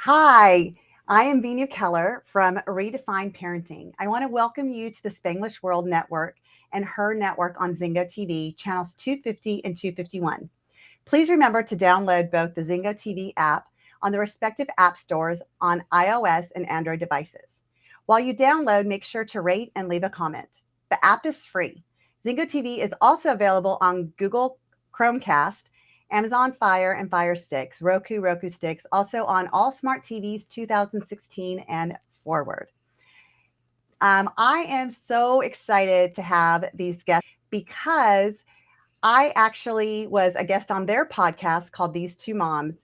Hi, I am Veenu Keller from Redefine Parenting. I want to welcome you to the Spanglish World Network and Her Network on Zingo TV, channels 250 and 251. Please remember to download both the Zingo TV app on the respective app stores on iOS and Android devices. While you download, make sure to rate and leave a comment. The app is free. Zingo TV is also available on Google Chromecast, Amazon Fire and Fire Sticks, Roku Sticks, also on all smart TVs 2016 and forward. I am so excited to have these guests because I actually was a guest on their podcast called These Two Moms.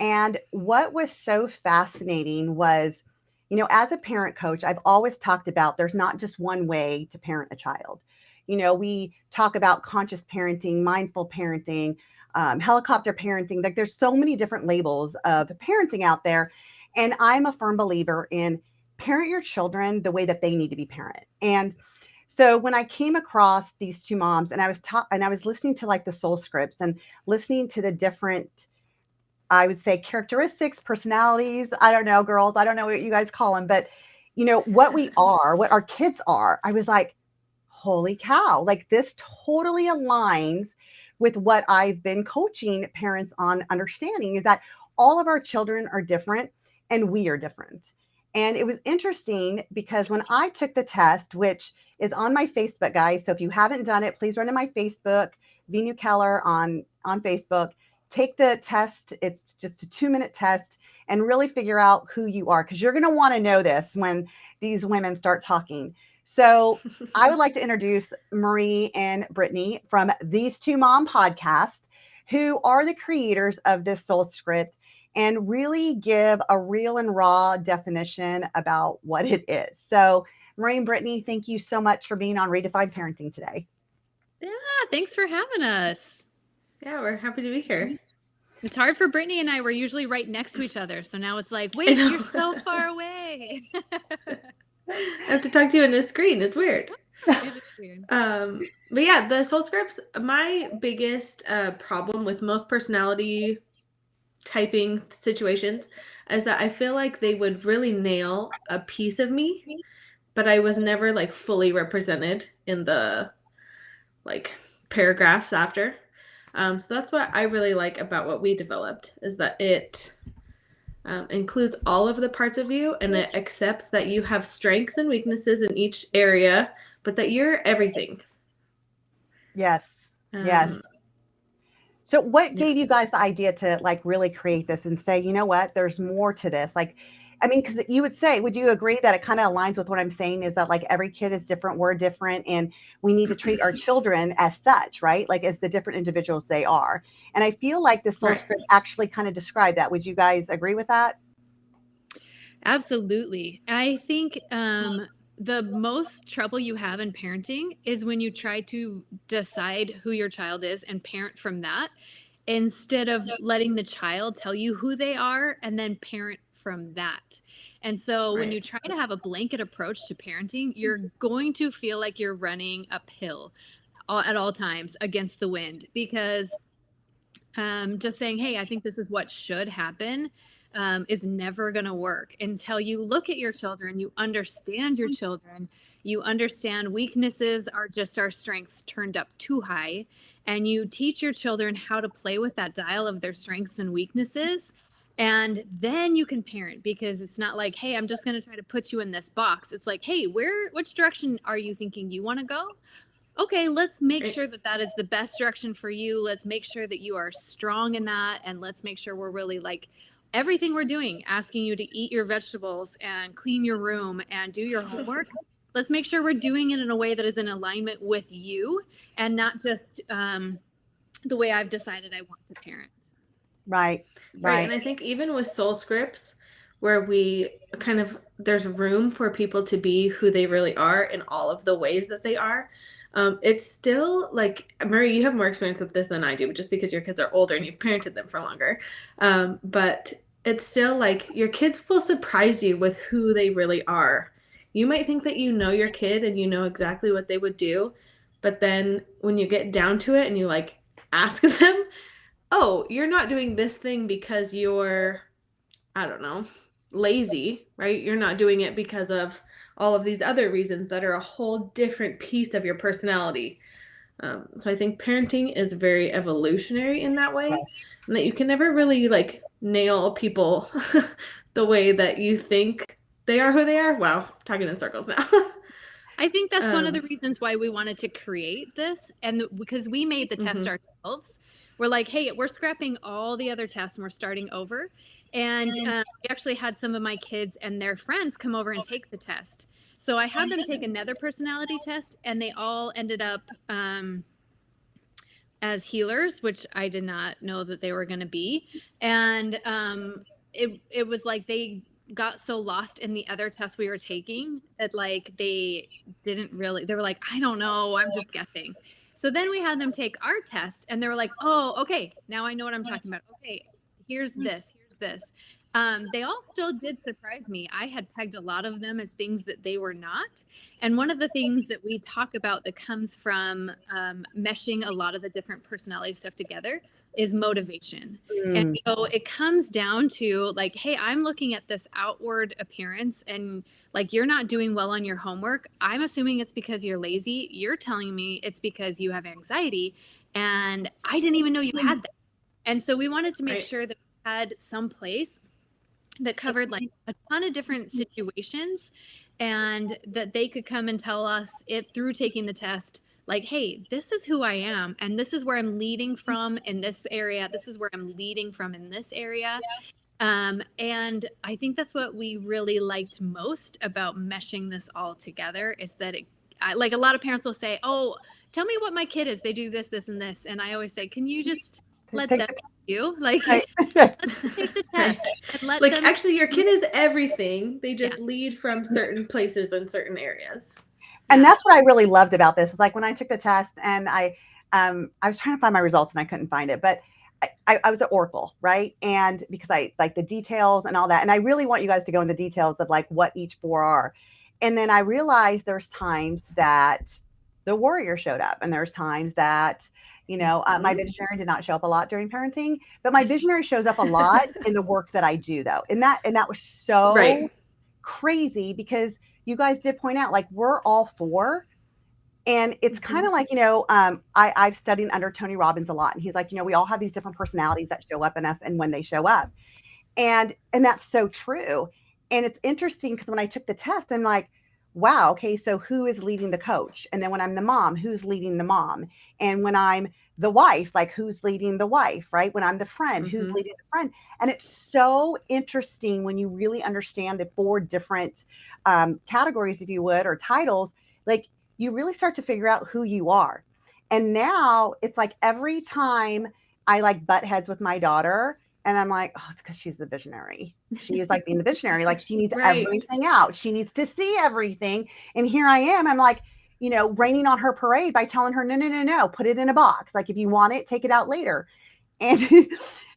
And what was so fascinating was, as a parent coach, I've always talked about there's not just one way to parent a child. We talk about conscious parenting, mindful parenting, helicopter parenting. Like there's so many different labels of parenting out there. And I'm a firm believer in parent your children the way that they need to be parented. And so when I came across these two moms and I was listening to like the soul scripts and listening to the different, I would say, characteristics, personalities. I don't know, girls. I don't know what you guys call them, but what we are, what our kids are. I was like, holy cow, like this totally aligns with what I've been coaching parents on understanding is that all of our children are different and we are different. And it was interesting because when I took the test, which is on my Facebook, guys. So if you haven't done it, please run to my Facebook, Veenu Keller on Facebook. Take the test. It's just a 2-minute test and really figure out who you are because you're going to want to know this when these women start talking. So I would like to introduce Marie and Brittany from These Two Mom podcast, who are the creators of this soul script and really give a real and raw definition about what it is. So Marie and Brittany, thank you so much for being on Redefine Parenting today. Yeah, thanks for having us. Yeah, we're happy to be here. It's hard for Brittany and I. We're usually right next to each other. So now it's like, wait, you're so far away. I have to talk to you on a screen. It's weird. It is weird. But yeah, the soul scripts, my biggest problem with most personality typing situations is that I feel like they would really nail a piece of me, but I was never like fully represented in the like paragraphs after. So that's what I really like about what we developed is that it includes all of the parts of you and it accepts that you have strengths and weaknesses in each area, but that you're everything. Yes. Yes. So what gave you guys the idea to like really create this and say, you know what, there's more to this? Like, I mean, because you would you agree that it kind of aligns with what I'm saying is that like every kid is different, we're different, and we need to treat our children as such, right? Like as the different individuals they are. And I feel like the soul script actually kind of described that. Would you guys agree with that? Absolutely. I think the most trouble you have in parenting is when you try to decide who your child is and parent from that instead of letting the child tell you who they are and then parent from that. And so when you try to have a blanket approach to parenting, you're going to feel like you're running uphill at all times against the wind because just saying, hey, I think this is what should happen is never going to work until you look at your children, you understand your children, you understand weaknesses are just our strengths turned up too high, and you teach your children how to play with that dial of their strengths and weaknesses. And then you can parent because it's not like, hey, I'm just going to try to put you in this box. It's like, hey, which direction are you thinking you want to go? Okay, let's make sure that that is the best direction for you. Let's make sure that you are strong in that. And let's make sure we're really like everything we're doing, asking you to eat your vegetables and clean your room and do your homework. Let's make sure we're doing it in a way that is in alignment with you and not just the way I've decided I want to parent. Right. And I think even with soul scripts, where we kind of, there's room for people to be who they really are in all of the ways that they are. It's still like, Marie, you have more experience with this than I do, just because your kids are older and you've parented them for longer. But it's still like your kids will surprise you with who they really are. You might think that you know your kid and you know exactly what they would do. But then when you get down to it and you like ask them, oh, you're not doing this thing because you're I don't know, lazy, right? You're not doing it because of all of these other reasons that are a whole different piece of your personality. So I think parenting is very evolutionary in that way, Yes. and that you can never really like nail people the way that you think they are who they are. Wow, talking in circles now. I think that's one of the um, reasons why we wanted to create this. And because we made the test mhm. ourselves, we're like, hey, we're scrapping all the other tests and we're starting over. And we actually had some of my kids and their friends come over and take the test. So I had them take another personality test, and they all ended up as healers, which I did not know that they were going to be. And it was like they got so lost in the other tests we were taking that like they didn't really, they were like, I don't know, I'm just guessing. So then we had them take our test, and they were like, oh, okay, now I know what I'm talking about. Okay, here's this, here's this. They all still did surprise me. I had pegged a lot of them as things that they were not. And one of the things that we talk about that comes from meshing a lot of the different personality stuff together is motivation. And so it comes down to like, hey, I'm looking at this outward appearance, and like you're not doing well on your homework. I'm assuming it's because you're lazy. You're telling me it's because you have anxiety. And I didn't even know you had that. And so we wanted to make Right. sure that we had some place that covered like a ton of different situations, and that they could come and tell us it through taking the test, like, hey, this is who I am, and this is where I'm leading from in this area, this is where I'm leading from in this area. And I think that's what we really liked most about meshing this all together, is that like a lot of parents will say, oh, tell me what my kid is, they do this, this, and this. And I always say, can you just let Take them tell you, like, right. take the Right. test and let Like, them. actually, your kid is everything. They Yeah. just lead from certain places and certain areas. And Yeah. that's what I really loved about this is like when I took the test and I was trying to find my results and I couldn't find it, but I was at Oracle, right? And because I like the details and all that, and I really want you guys to go into the details of like what each four are. And then I realized there's times that the warrior showed up, and there's times that my visionary did not show up a lot during parenting, but my visionary shows up a lot in the work that I do, though, and that was so Right. crazy because you guys did point out like we're all four. And it's kind of like, I've studied under Tony Robbins a lot. And he's like, we all have these different personalities that show up in us and when they show up. And that's so true. And it's interesting because when I took the test, I'm like, wow, okay, so who is leading the coach? And then when I'm the mom, who's leading the mom? And when I'm the wife, like who's leading the wife, right? When I'm the friend, who's leading the friend? And it's so interesting when you really understand the four different categories, if you would, or titles, like you really start to figure out who you are. And now it's like every time I like butt heads with my daughter, and I'm like, oh, it's because she's the visionary. She is like being the visionary. Like she needs Right. everything out. She needs to see everything. And here I am. I'm like, raining on her parade by telling her, no, no, no, no, put it in a box. Like if you want it, take it out later. And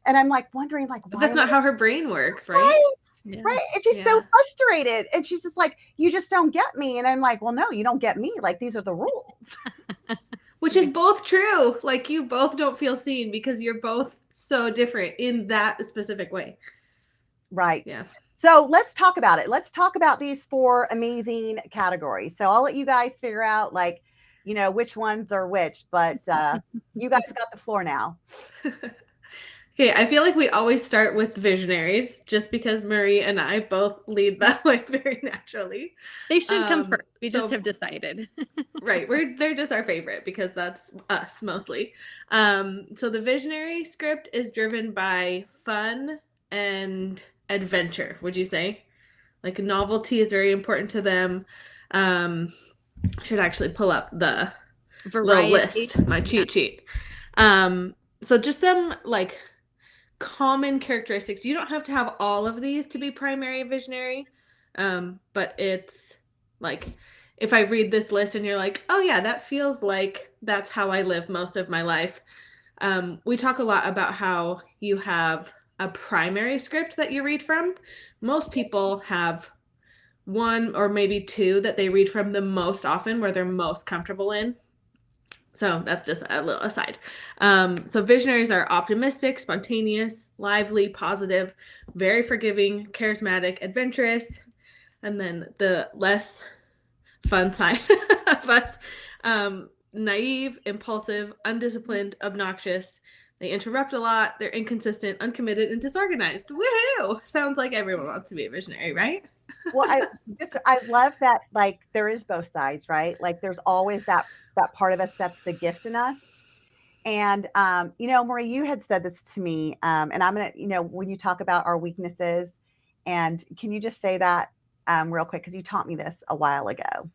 and I'm like wondering, like, But why that's am not I how her brain works, right? right? Yeah. Right. And she's so Yeah. frustrated. And she's just like, you just don't get me. And I'm like, well, no, you don't get me. Like these are the rules. Which is both true. Like, you both don't feel seen because you're both so different in that specific way. Right. Yeah. So let's talk about it. Let's talk about these four amazing categories. So I'll let you guys figure out like, which ones are which, but you guys got the floor now. Okay, I feel like we always start with visionaries just because Marie and I both lead that way very naturally. They should come first. We just So have decided. right, they're just our favorite because that's us mostly. So the visionary script is driven by fun and adventure, would you say? Like novelty is very important to them. I should actually pull up the little Variety. list, my cheat sheet. So just some like common characteristics. You don't have to have all of these to be primary visionary. But it's like if I read this list and you're like, oh yeah, that feels like that's how I live most of my life. We talk a lot about how you have a primary script that you read from. Most people have one or maybe two that they read from the most often, where they're most comfortable in. So that's just a little aside. So visionaries are optimistic, spontaneous, lively, positive, very forgiving, charismatic, adventurous. And then the less fun side of us, naive, impulsive, undisciplined, obnoxious. They interrupt a lot. They're inconsistent, uncommitted, and disorganized. Woohoo! Sounds like everyone wants to be a visionary, right? Well, I love that, like, there is both sides, right? Like, there's always that part of us that's the gift in us. And Marie, you had said this to me, and I'm gonna, when you talk about our weaknesses, and can you just say that real quick, because you taught me this a while ago.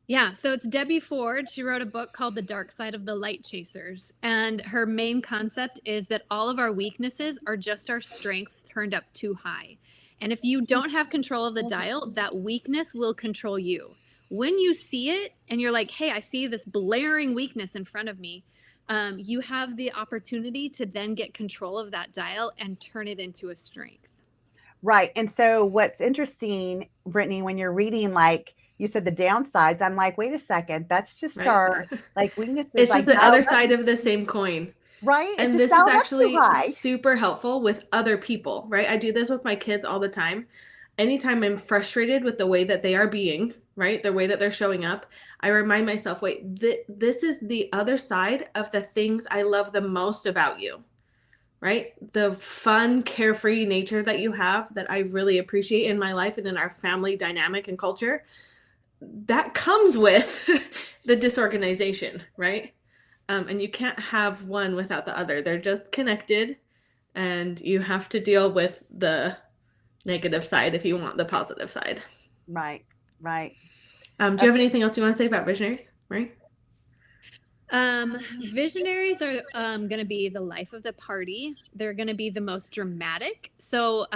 Yeah, so it's Debbie Ford. She wrote a book called The Dark Side of the Light Chasers. And her main concept is that all of our weaknesses are just our strengths turned up too high. And if you don't have control of the dial, that weakness will control you. When you see it and you're like, hey, I see this blaring weakness in front of me, you have the opportunity to then get control of that dial and turn it into a strength. Right. And so what's interesting, Brittany, when you're reading, like you said, the downsides, I'm like, wait a second, that's just Right. our like weaknesses. It's like just the other that's side of the same coin. right. It's And just this is dialed up too actually high. super helpful with other people, right? I do this with my kids all the time. Anytime I'm frustrated with the way that they are being, right? The way that they're showing up, I remind myself, wait, this is the other side of the things I love the most about you, right? The fun, carefree nature that you have that I really appreciate in my life and in our family dynamic and culture, that comes with the disorganization, right? And you can't have one without the other. They're just connected, and you have to deal with the negative side if you want the positive side. Right. Right. Do you have anything else you want to say about visionaries, right? Visionaries are going to be the life of the party. They're going to be the most dramatic. So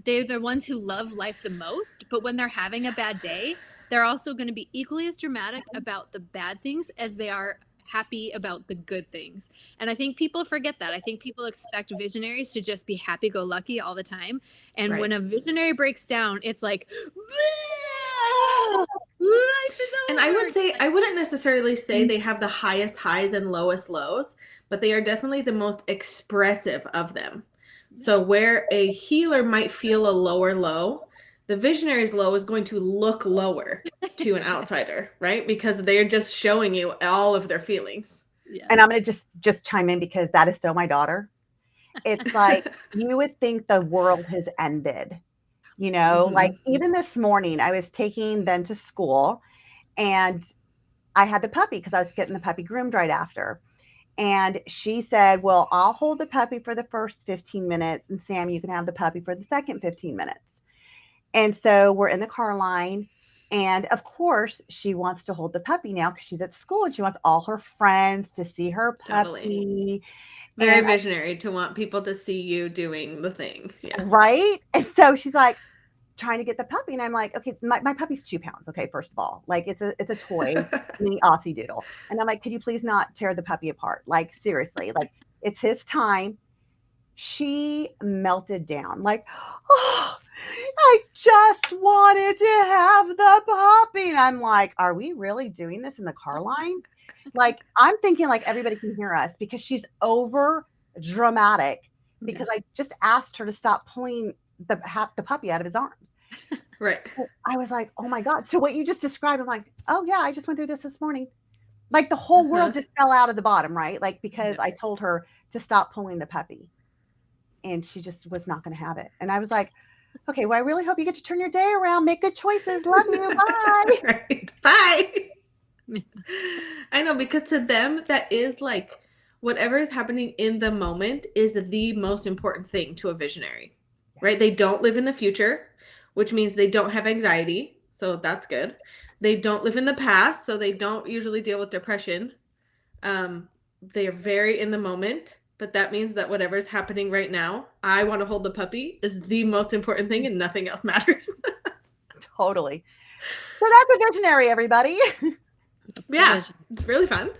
they're the ones who love life the most. But when they're having a bad day, they're also going to be equally as dramatic about the bad things as they are happy about the good things. And I think people forget that. I think people expect visionaries to just be happy-go-lucky all the time. And when a visionary breaks down, it's like, life is over. And I would say, I wouldn't necessarily say they have the highest highs and lowest lows, but they are definitely the most expressive of them. So where a healer might feel a lower low, the visionary's low is going to look lower to an outsider, right? Because they're just showing you all of their feelings. Yeah. And I'm going to just chime in, because that is so my daughter. It's like, you would think the world has ended, like even this morning, I was taking them to school, and I had the puppy because I was getting the puppy groomed right after. And she said, well, I'll hold the puppy for the first 15 minutes, and Sam, you can have the puppy for the second 15 minutes. And so we're in the car line. And of course, she wants to hold the puppy now because she's at school and she wants all her friends to see her puppy. Totally. Very visionary to want people to see you doing the thing. Yeah. Right. And so she's like trying to get the puppy. And I'm like, okay, my puppy's 2 pounds. Okay. First of all, like it's a toy, mini Aussie doodle. And I'm like, could you please not tear the puppy apart? Like, seriously, like it's his time. She melted down like, oh, I just wanted to have the puppy. And I'm like, are we really doing this in the car line? Like, I'm thinking like everybody can hear us, because she's over dramatic, because I just asked her to stop pulling the puppy out of his arms. Right. So I was like, oh my God. So what you just described, I'm like, oh yeah, I just went through this morning. Like the whole world just fell out of the bottom, right? Like, because I told her to stop pulling the puppy, and she just was not going to have it. And I was like, okay, well, I really hope you get to turn your day around. Make good choices. Love you. Bye. Right. Bye. I know, because to them, that is like whatever is happening in the moment is the most important thing to a visionary, right? They don't live in the future, which means they don't have anxiety. So that's good. They don't live in the past, so they don't usually deal with depression. They are very in the moment, but that means that whatever's happening right now, I want to hold the puppy, is the most important thing, and nothing else matters. Totally. So that's a visionary, everybody. Yeah, it's really fun.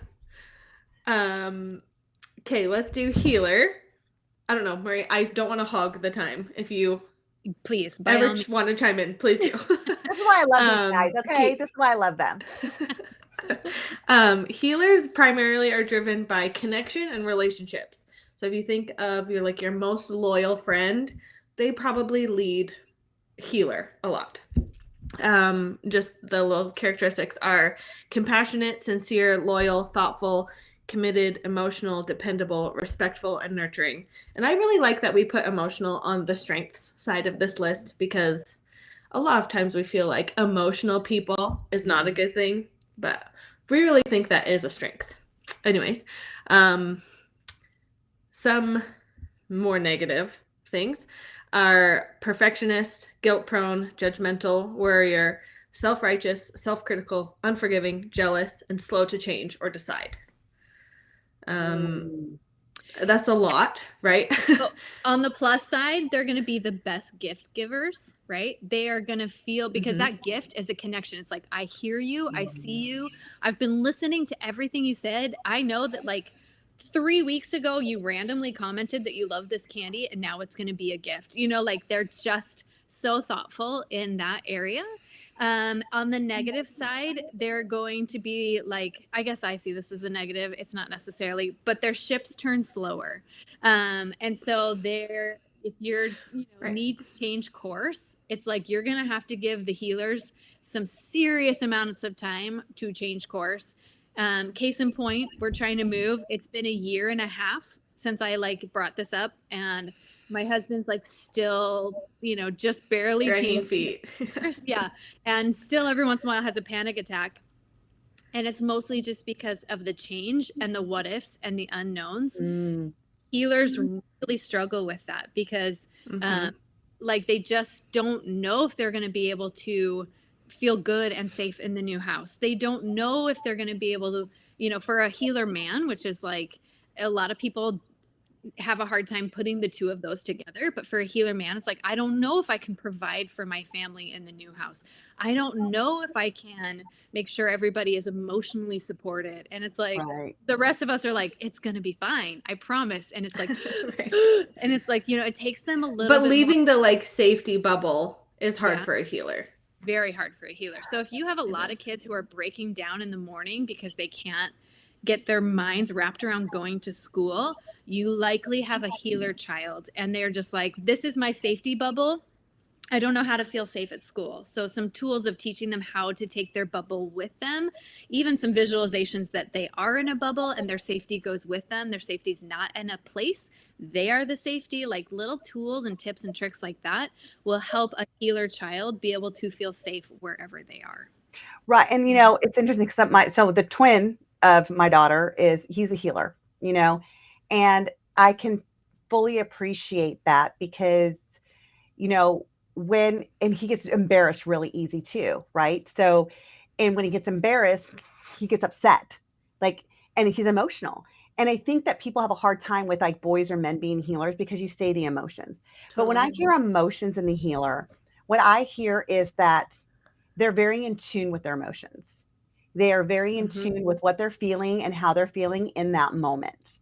Okay, let's do healer. I don't know, Marie, I don't want to hog the time. If you please ever want to chime in, please do. This is why I love these guys, okay? This is why I love them. Healers primarily are driven by connection and relationships. So if you think of your most loyal friend, they probably lead healer a lot. Just the little characteristics are compassionate, sincere, loyal, thoughtful, committed, emotional, dependable, respectful, and nurturing. And I really like that we put emotional on the strengths side of this list, because a lot of times we feel like emotional people is not a good thing, but we really think that is a strength. Anyways, some more negative things are perfectionist, guilt-prone, judgmental, worrier, self-righteous, self-critical, unforgiving, jealous, and slow to change or decide. That's a lot, right? So on the plus side, they're going to be the best gift givers, right? They are going to feel, because that gift is a connection. It's like, I hear you, I see you, I've been listening to everything you said. I know that like 3 weeks ago you randomly commented that you love this candy, and now it's going to be a gift. Like they're just so thoughtful in that area. On the negative side, they're going to be like, I guess I see this as a negative. It's not necessarily, but their ships turn slower. And so if you're, need to change course, it's like, you're going to have to give the healers some serious amounts of time to change course. Case in point, we're trying to move. It's been 1.5 years since I brought this up, and my husband's still, just barely changing feet. Yeah. And still every once in a while has a panic attack. And it's mostly just because of the change and the what ifs and the unknowns. Healers really struggle with that because they just don't know if they're going to be able to feel good and safe in the new house. They don't know if they're going to be able to, for a healer man, which is a lot of people have a hard time putting the two of those together. But for a healer man, it's like, I don't know if I can provide for my family in the new house. I don't know if I can make sure everybody is emotionally supported. And it's like, the rest of us are like, it's going to be fine, I promise. And it's like, and it's like, it takes them a little bit. But leaving the safety bubble is hard for a healer. Very hard for a healer. So if you have a lot of kids who are breaking down in the morning because they can't get their minds wrapped around going to school, you likely have a healer child, and they're just like, this is my safety bubble. I don't know how to feel safe at school. So some tools of teaching them how to take their bubble with them, even some visualizations that they are in a bubble and their safety goes with them. Their safety's not in a place. They are the safety. Little tools and tips and tricks like that will help a healer child be able to feel safe wherever they are. Right. And, it's interesting because so the twin of my daughter he's a healer, and I can fully appreciate that because, and he gets embarrassed really easy too. Right. So, and when he gets embarrassed, he gets upset, and he's emotional. And I think that people have a hard time with boys or men being healers because you say the emotions. Totally. But when I hear emotions in the healer, what I hear is that they're very in tune with their emotions. They are very in tune with what they're feeling and how they're feeling in that moment.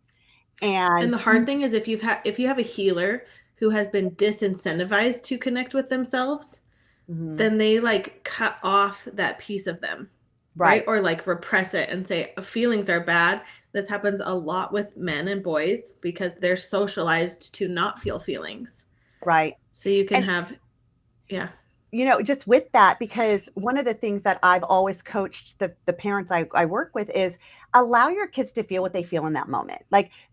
And the hard thing is if you have a healer who has been disincentivized to connect with themselves, then they cut off that piece of them. Right. Or repress it and say feelings are bad. This happens a lot with men and boys because they're socialized to not feel feelings. Right. So you can have, just with that, because one of the things that I've always coached the parents I work with is allow your kids to feel what they feel in that moment.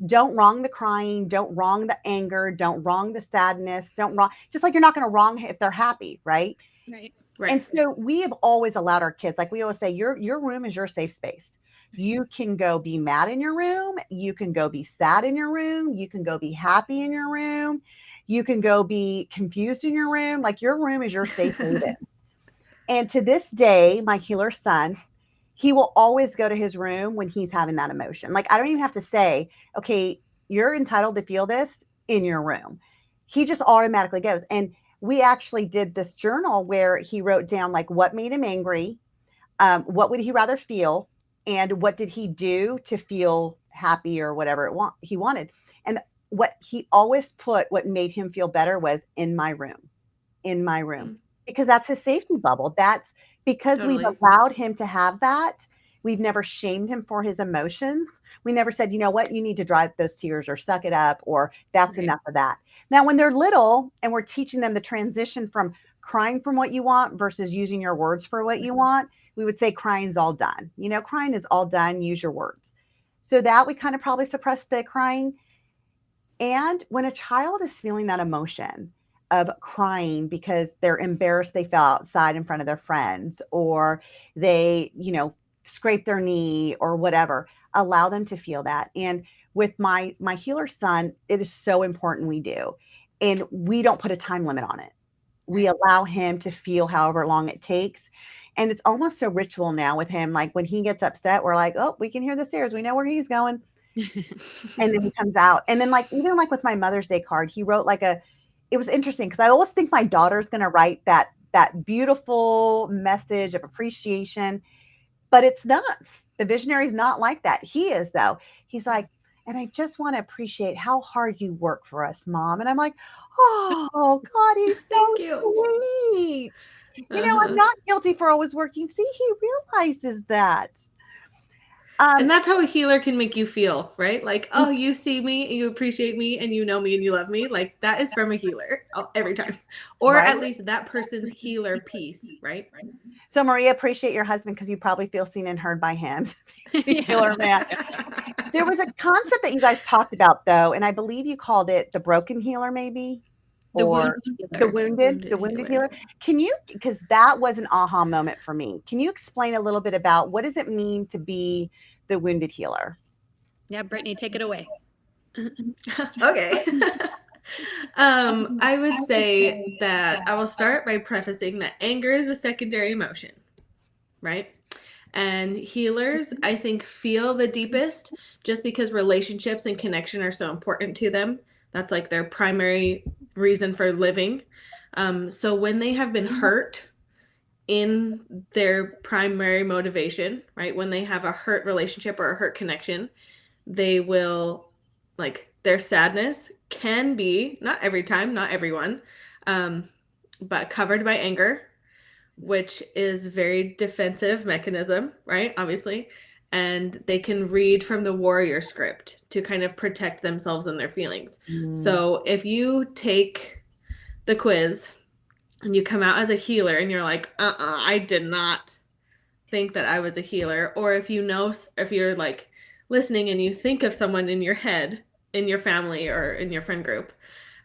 Don't wrong the crying, don't wrong the anger, don't wrong the sadness, just like you're not going to wrong if they're happy. Right. Right. Right. And so we have always allowed our kids, we always say, your room is your safe space. You can go be mad in your room. You can go be sad in your room. You can go be happy in your room. You can go be confused in your room. Your room is your safe haven. And to this day, my healer son, he will always go to his room when he's having that emotion. I don't even have to say, okay, you're entitled to feel this in your room. He just automatically goes. And we actually did this journal where he wrote down what made him angry, what would he rather feel, and what did he do to feel happy or whatever he wanted. And what he always put, what made him feel better, was in my room, because that's his safety bubble. That's because we've allowed him to have that. We've never shamed him for his emotions. We never said, you know what, you need to dry those tears or suck it up or that's Right. enough of that. Now, when they're little and we're teaching them the transition from crying from what you want versus using your words for what you want, we would say crying's all done. You know, crying is all done. Use your words. So that we kind of probably suppress the crying. And when a child is feeling that emotion of crying because they're embarrassed they fell outside in front of their friends or they, scrape their knee or whatever, allow them to feel that. And with my healer son, it is so important we do. And we don't put a time limit on it. We allow him to feel however long it takes. And it's almost a ritual now with him. Like when he gets upset, we're like, oh, we can hear the stairs. We know where he's going. And then he comes out. And then even with my Mother's Day card, he wrote it was interesting because I always think my daughter's going to write that beautiful message of appreciation, but it's not. The Visionary's not like that. He is though. He's like, and I just want to appreciate how hard you work for us, Mom. And I'm like, oh God, he's so Thank you. sweet. I'm not guilty for always working. See, he realizes that. And that's how a healer can make you feel, right? Like, oh, you see me and you appreciate me and you know me and you love me. Like that is from a healer every time. Or Right? at least that person's healer piece, right? So Maria, appreciate your husband because you probably feel seen and heard by him. Yeah. Healer man. There was a concept that you guys talked about though, and I believe you called it the broken healer, maybe? The Or wounded the wounded healer. Can you, because that was an aha moment for me. Can you explain a little bit about what does it mean to be the wounded healer? Yeah, Brittany, take it away. Okay. I would say that I will start by prefacing that anger is a secondary emotion, right? And healers, I think, feel the deepest just because relationships and connection are so important to them. That's like their primary reason for living. So when they have been hurt in their primary motivation, right? When they have a hurt relationship or a hurt connection, they will, like, their sadness can be, not every time, not everyone, but covered by anger, which is very defensive mechanism, right? Obviously. And they can read from the warrior script to kind of protect themselves and their feelings. So if you take the quiz and you come out as a healer and you're like, I did not think that I was a healer. Or if you're like listening and you think of someone in your head, in your family or in your friend group,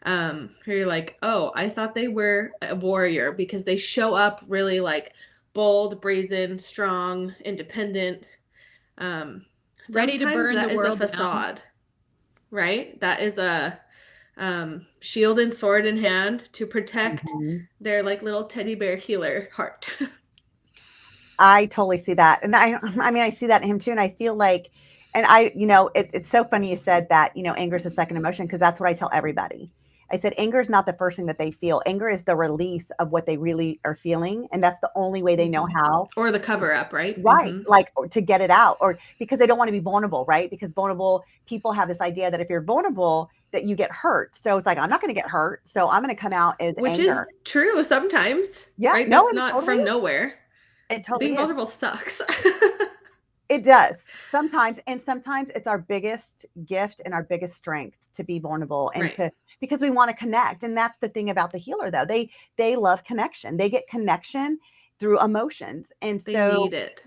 where you're like, oh, I thought they were a warrior because they show up really like bold, brazen, strong, independent. Ready to burn that the is world a facade, right? That is a shield and sword in hand to protect their like little teddy bear healer heart. I totally see that. And I see that in him too. And I feel like, and it's so funny you said that, anger is a second emotion because that's what I tell everybody. I said, anger is not the first thing that they feel. Anger is the release of what they really are feeling. And that's the only way they know how. Or the cover up, right? Right. Like to get it out or because they don't want to be vulnerable, right? Because vulnerable people have this idea that if you're vulnerable, that you get hurt. So it's like, I'm not going to get hurt. So I'm going to come out as Which anger. is true sometimes. Yeah. Right? No, That's not totally from nowhere. It totally Being is. vulnerable sucks. It does sometimes. And sometimes it's our biggest gift and our biggest strength to be vulnerable and because we want to connect. And that's the thing about the healer though. They love connection. They get connection through emotions. And they need it.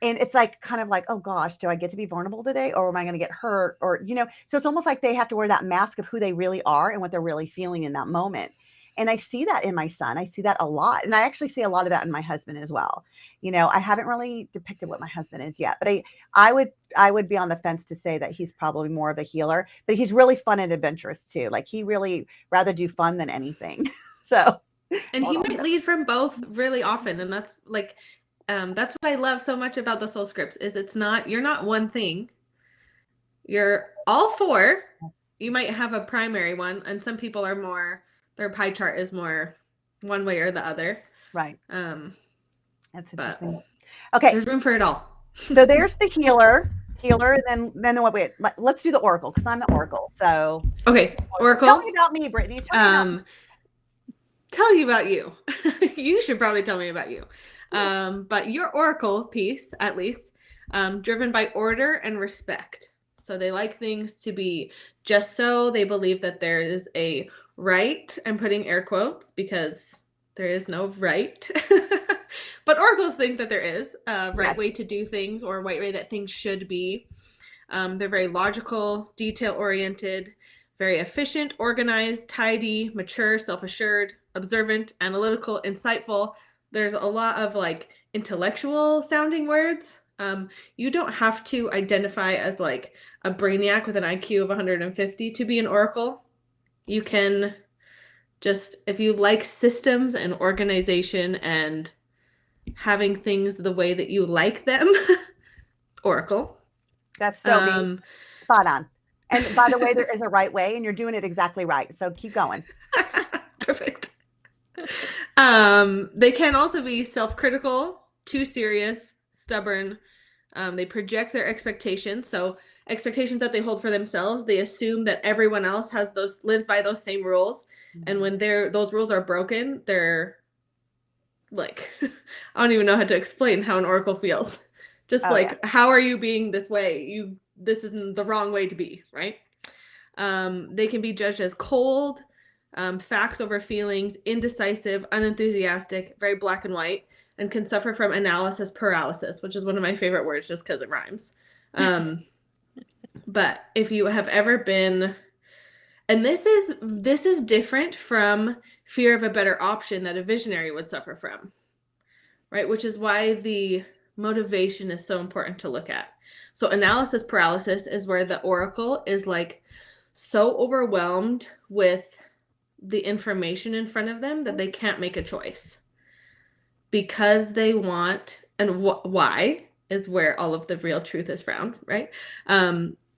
And it's like, kind of like, oh gosh, do I get to be vulnerable today? Or am I going to get hurt? Or, so it's almost like they have to wear that mask of who they really are and what they're really feeling in that moment. And I see that in my son. I see that a lot. And I actually see a lot of that in my husband as well. I haven't really depicted what my husband is yet, but I would be on the fence to say that he's probably more of a healer, but he's really fun and adventurous too. Like he really rather do fun than anything. So, and he might lead from both really often. And that's like, that's what I love so much about the soul scripts is you're not one thing. You're all four. You might have a primary one and some people are more, their pie chart is more one way or the other. Right. That's interesting. Okay. There's room for it all. So there's the healer, and then what? Wait, let's do the oracle because I'm the oracle. So okay, oracle. Tell me about me, Brittany. Tell you about you. You should probably tell me about you. But your oracle piece, at least, driven by order and respect. So they like things to be just so. They believe that there is a right, I'm putting air quotes because there is no right. But oracles think that there is a right way to do things or a right way that things should be. They're very logical, detail-oriented, very efficient, organized, tidy, mature, self-assured, observant, analytical, insightful. There's a lot of like intellectual sounding words. You don't have to identify as like a brainiac with an IQ of 150 to be an oracle. You can just, if you like systems and organization and having things the way that you like them, oracle. That's so me. Spot on. And by the way, there is a right way, and you're doing it exactly right. So keep going. Perfect. They can also be self-critical, too serious, stubborn. They project their expectations. So expectations that they hold for themselves, they assume that everyone else lives by those same rules. And when those rules are broken, they're like, I don't even know how to explain how an oracle feels. Just how are you being this way? This isn't the wrong way to be, right? They can be judged as cold, facts over feelings, indecisive, unenthusiastic, very black and white, and can suffer from analysis paralysis, which is one of my favorite words just because it rhymes. But if you have ever been, and this is different from fear of a better option that a visionary would suffer from, right? Which is why the motivation is so important to look at. So analysis paralysis is where the oracle is like so overwhelmed with the information in front of them that they can't make a choice because they want, and why is where all of the real truth is found, right?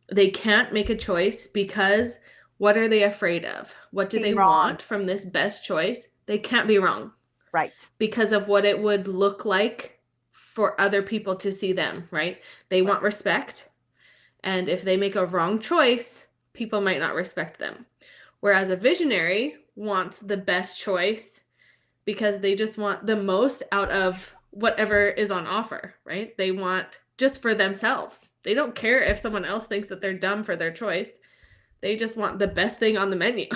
They can't make a choice because what are they afraid of? What do they want from this best choice? They can't be wrong. Right. Because of what it would look like for other people to see them, right? They want respect. And if they make a wrong choice, people might not respect them. Whereas a visionary wants the best choice because they just want the most out of whatever is on offer, right? They want just for themselves. They don't care if someone else thinks that they're dumb for their choice. They just want the best thing on the menu.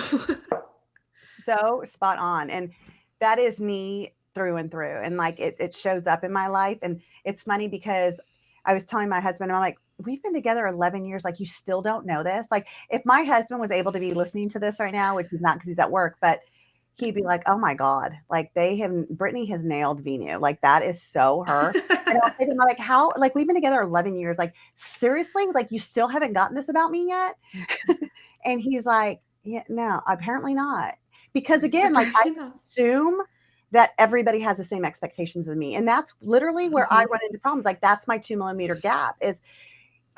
So spot on. And that is me through and through. And like it shows up in my life. And it's funny because I was telling my husband, I'm like, we've been together 11 years. Like, you still don't know this. Like, if my husband was able to be listening to this right now, which he's not because he's at work, but he'd be like, oh my God, like Brittany has nailed Veenu. Like, that is so her. And I'll say to him, like, how, like, we've been together 11 years. Like, seriously? Like, you still haven't gotten this about me yet? And he's like, yeah, no, apparently not. Because again, like, I assume that everybody has the same expectations of me. And that's literally where I run into problems. Like, that's my 2 millimeter gap, is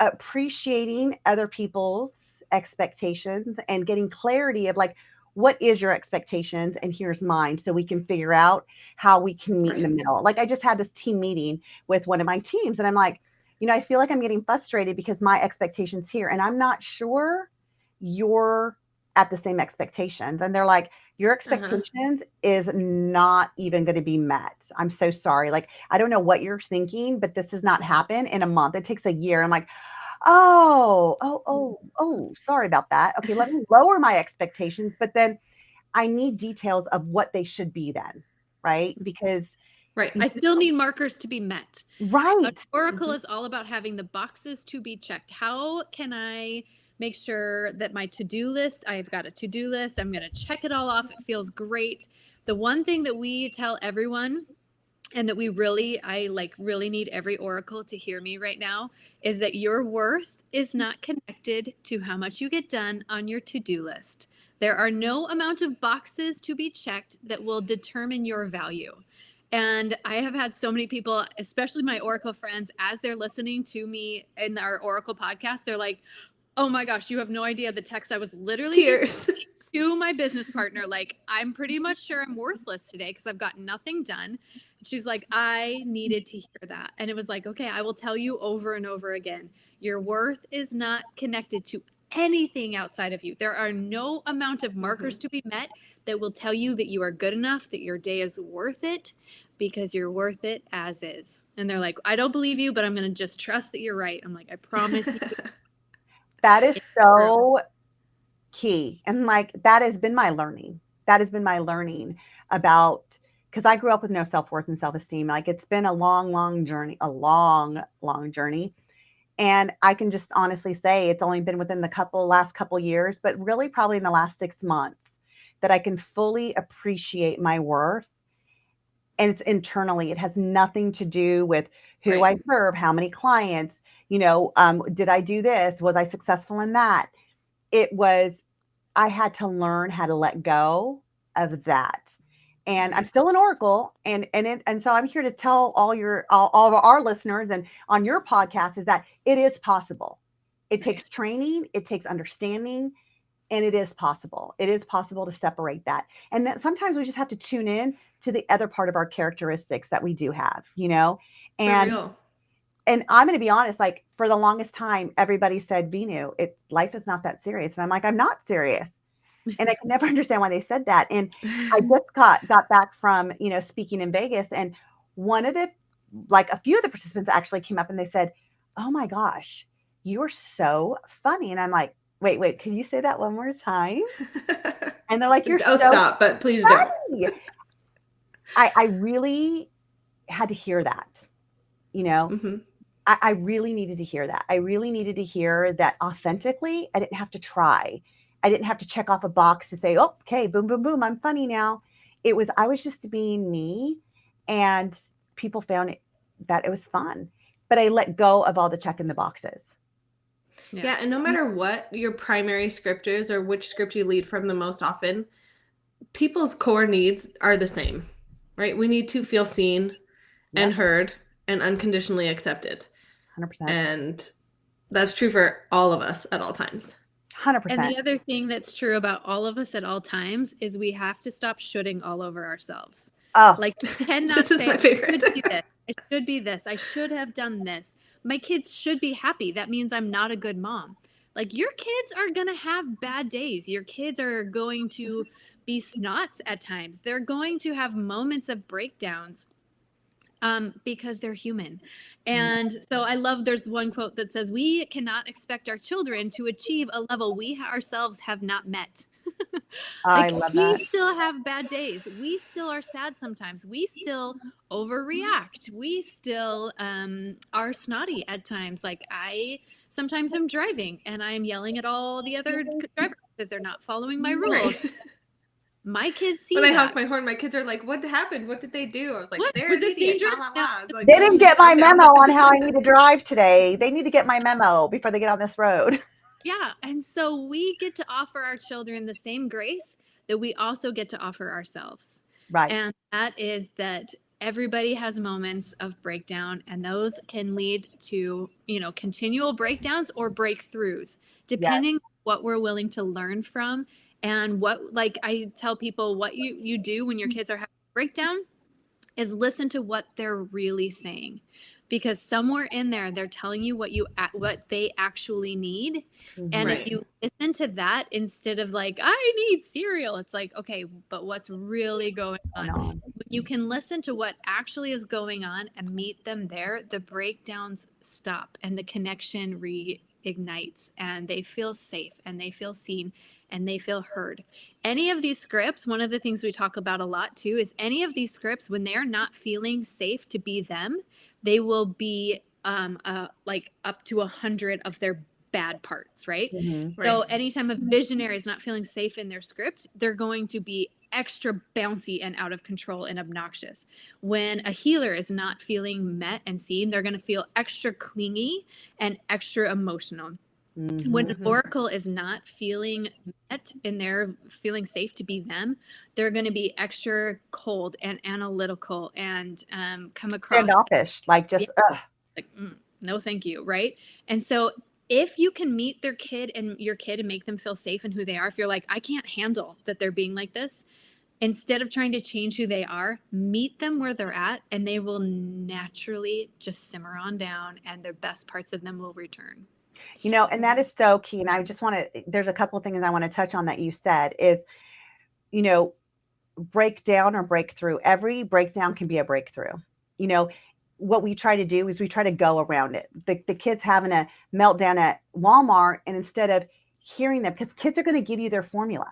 appreciating other people's expectations and getting clarity of like, what is your expectations and here's mine, so we can figure out how we can meet in the middle. Like, I just had this team meeting with one of my teams and I'm like, I feel like I'm getting frustrated because my expectations here, and I'm not sure you're at the same expectations. And they're like, your expectations is not even going to be met. I'm so sorry. Like, I don't know what you're thinking, but this does not happen in a month. It takes a year. I'm like, oh, sorry about that. Okay, let me lower my expectations, but then I need details of what they should be then, right? Because I still need markers to be met. Right. An oracle is all about having the boxes to be checked. How can I make sure that my to-do list, I've got a to-do list, I'm going to check it all off. It feels great. The one thing that we tell everyone, and that I really need every oracle to hear me right now, is that your worth is not connected to how much you get done on your to-do list. There are no amount of boxes to be checked that will determine your value. And I have had so many people, especially my oracle friends, as they're listening to me in our oracle podcast, they're like, oh my gosh, you have no idea the text I was literally Tears. just to my business partner. Like, I'm pretty much sure I'm worthless today because I've got nothing done. She's like, I needed to hear that. And it was like, okay, I will tell you over and over again, your worth is not connected to anything outside of you. There are no amount of markers to be met that will tell you that you are good enough, that your day is worth it, because you're worth it as is. And they're like, I don't believe you, but I'm going to just trust that you're right. I'm like, I promise you. That is It's true. so key. And like, that has been my learning. That has been my learning about, because I grew up with no self-worth and self-esteem. Like, it's been a long journey, a long journey. And I can just honestly say it's only been within the last couple years, but really probably in the last 6 months that I can fully appreciate my worth. And it's internally. It has nothing to do with who Right. I serve, how many clients, did I do this? Was I successful in that? It was, I had to learn how to let go of that. And I'm still an oracle, and so I'm here to tell all of our listeners and on your podcast is that it is possible. It takes training, it takes understanding, and it is possible. It is possible to separate that. And that sometimes we just have to tune in to the other part of our characteristics that we do have, For and real. and I'm going to be honest, like for the longest time, everybody said, Veenu, life is not that serious. And I'm like, I'm not serious. And I could never understand why they said that. And I just got back from, speaking in Vegas. And a few of the participants actually came up and they said, oh my gosh, you're so funny. And I'm like, wait, can you say that one more time? And they're like, you're Oh, so stop, but please don't. funny. I really had to hear that, Mm-hmm. I really needed to hear that. I really needed to hear that authentically. I didn't have to try. I didn't have to check off a box to say, oh, okay, boom, boom, boom, I'm funny now. I was just being me, and people found that it was fun. But I let go of all the checking the boxes. Yeah, and no matter what your primary script is or which script you lead from the most often, people's core needs are the same, right? We need to feel seen and Yep, heard and unconditionally accepted. 100%. And that's true for all of us at all times. 100%. And the other thing that's true about all of us at all times is we have to stop shooting all over ourselves. Oh, Like, you cannot This is say, my favorite. I should be this. I should be this. I should have done this. My kids should be happy. That means I'm not a good mom. Like, your kids are going to have bad days. Your kids are going to be snots at times. They're going to have moments of breakdowns. Because they're human. And so I love, there's one quote that says, we cannot expect our children to achieve a level we ourselves have not met. I Like, love we that. still have bad days. We still are sad sometimes. We still overreact. We still are snotty at times. Like, I sometimes am driving and I'm yelling at all the other drivers because they're not following my rules. Right. My kids see When I that. honk my horn, my kids are like, what happened? What did they do? I was like, What? they're Was an this idiot. dangerous? Blah, blah, No. blah. It's like, They didn't get my okay, memo I'm on how I need to drive today. They need to get my memo before they get on this road. Yeah. And so we get to offer our children the same grace that we also get to offer ourselves. Right. And that is that everybody has moments of breakdown, and those can lead to, continual breakdowns or breakthroughs, depending on what we're willing to learn from. And what, like I tell people, what you do when your kids are having a breakdown is listen to what they're really saying, because somewhere in there they're telling you what they actually need. And if Right. you listen to that instead of like, I need cereal, it's like, okay, but what's really going on? When you can listen to what actually is going on and meet them there, the breakdowns stop and the connection reignites, and they feel safe and they feel seen and they feel heard. Any of these scripts, one of the things we talk about a lot too, is any of these scripts, when they're not feeling safe to be them, they will be like up to 100 of their bad parts, right? Mm-hmm. So anytime a visionary is not feeling safe in their script, they're going to be extra bouncy and out of control and obnoxious. When a healer is not feeling met and seen, they're going to feel extra clingy and extra emotional. Mm-hmm. When an oracle is not feeling met and they're feeling safe to be them, they're going to be extra cold and analytical and come across standoffish, like just like, no, thank you, right? And so if you can meet your kid and make them feel safe in who they are, if you're like, I can't handle that they're being like this, instead of trying to change who they are, meet them where they're at, and they will naturally just simmer on down, and their best parts of them will return. And that is so key. And I just want to, there's a couple of things I want to touch on that you said is, you know, breakdown or breakthrough. Every breakdown can be a breakthrough. You know, what we try to do is we try to go around it. The kids having a meltdown at Walmart, and instead of hearing them, because kids are going to give you their formula.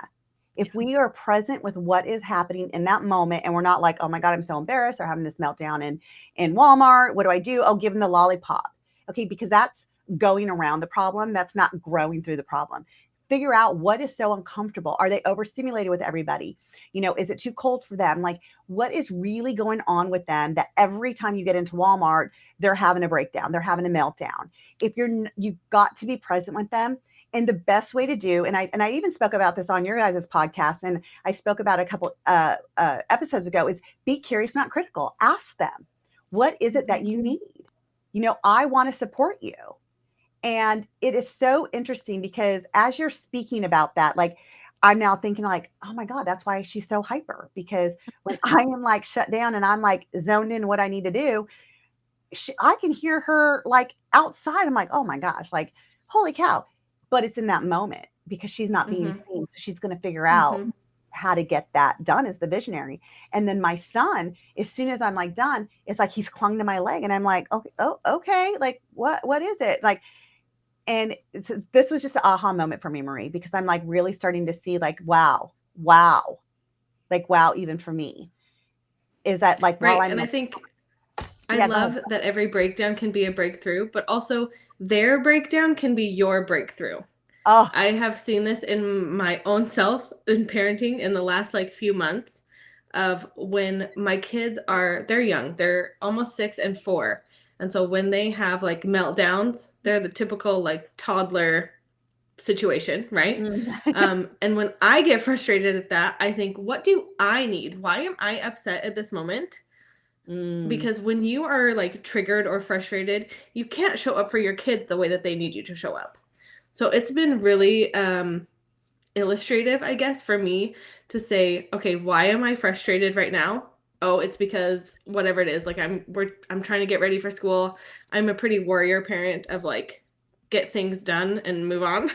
If we are present with what is happening in that moment, and we're not like, oh my God, I'm so embarrassed, or having this meltdown in Walmart, what do? I'll give them the lollipop. Okay, because that's going around the problem. That's not growing through the problem. Figure out what is so uncomfortable. Are they overstimulated with everybody? Is it too cold for them? Like, what is really going on with them that every time you get into Walmart, they're having a breakdown, they're having a meltdown? If you've got to be present with them. And the best way to do, and I even spoke about this on your guys' podcast, and I spoke about a couple episodes ago, is be curious, not critical. Ask them, what is it that you need? I want to support you. And it is so interesting because as you're speaking about that, like, I'm now thinking like, oh my God, that's why she's so hyper. Because when I am like shut down and I'm like zoned in what I need to do, I can hear her like outside. I'm like, oh my gosh, like, holy cow. But it's in that moment because she's not being seen. So she's going to figure out how to get that done as the visionary. And then my son, as soon as I'm like done, it's like he's clung to my leg and I'm like, okay. Like, what is it? Like, and this was just an aha moment for me, Marie, because I'm like really starting to see like, wow, like, wow, even for me, is that like, right. while I'm and like, I think I love that every breakdown can be a breakthrough, but also their breakdown can be your breakthrough. oh, I have seen this in my own self in parenting in the last like few months of when my kids they're young, they're almost 6 and 4. And so when they have like meltdowns, they're the typical like toddler situation, right? And when I get frustrated at that, I think, what do I need? Why am I upset at this moment? Because when you are like triggered or frustrated, you can't show up for your kids the way that they need you to show up. So it's been really illustrative, I guess, for me to say, okay, why am I frustrated right now? Oh, it's because whatever it is, like I'm trying to get ready for school. I'm a pretty warrior parent of like get things done and move on.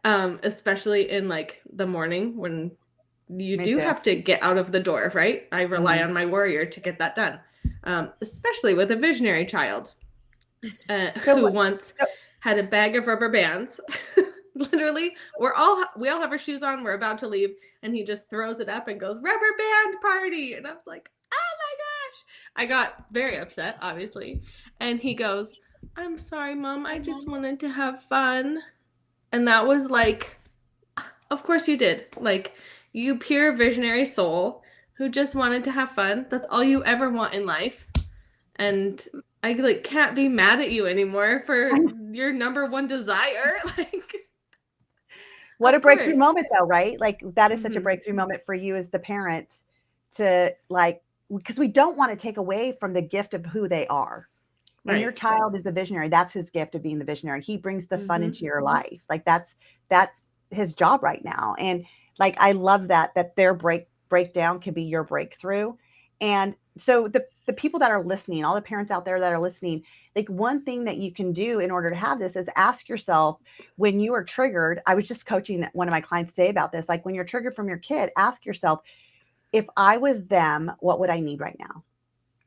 Especially in like the morning when you do have to get out of the door, right? I rely on my warrior to get that done. Especially with a visionary child who once had a bag of rubber bands. Literally, we all have our shoes on, we're about to leave, and he just throws it up and goes, rubber band party. And I was like, oh my gosh. I got very upset, obviously. And he goes, I'm sorry, Mom, I just wanted to have fun. And that was like, of course you did. Like, you pure visionary soul who just wanted to have fun. That's all you ever want in life. And I like can't be mad at you anymore for your number one desire. Like, what a breakthrough moment though, right? Like, that is such a breakthrough moment for you as the parent to like, because we don't want to take away from the gift of who they are. And your child is the visionary. That's his gift of being the visionary. He brings the fun into your life. Like, that's his job right now. And like, I love that their breakdown can be your breakthrough. And so the people that are listening, all the parents out there that are listening, like, one thing that you can do in order to have this is ask yourself, when you are triggered. I was just coaching one of my clients today about this. Like, when you're triggered from your kid, ask yourself, if I was them, what would I need right now?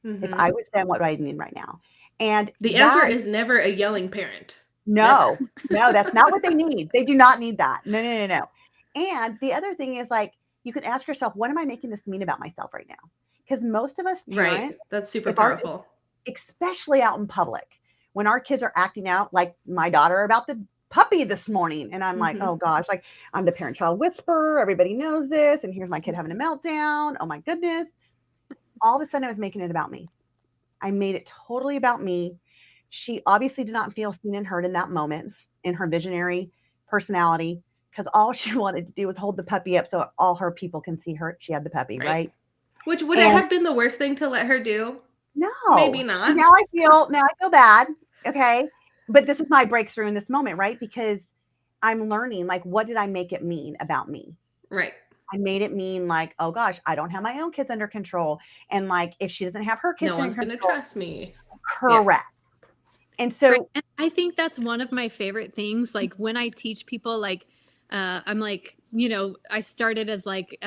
If I was them, what do I need right now? And the answer is never a yelling parent. No, that's not what they need. They do not need that. No. And the other thing is, like, you can ask yourself, what am I making this mean about myself right now? Because most of us parents, that's super powerful. Especially out in public, when our kids are acting out, like my daughter about the puppy this morning. And I'm like, oh gosh, like, I'm the parent-child whisperer. Everybody knows this. And here's my kid having a meltdown. Oh my goodness. All of a sudden I was making it about me. I made it totally about me. She obviously did not feel seen and heard in that moment in her visionary personality, because all she wanted to do was hold the puppy up so all her people can see her. She had the puppy, right? Which would it have been the worst thing to let her do? No. Maybe not. Now I feel bad. Okay. But this is my breakthrough in this moment, right? Because I'm learning, like, what did I make it mean about me? Right. I made it mean like, oh gosh, I don't have my own kids under control. And like, if she doesn't have her kids no one's going to trust me. Correct. And so, And I think that's one of my favorite things. Like when I teach people, like, I'm like, I started as like,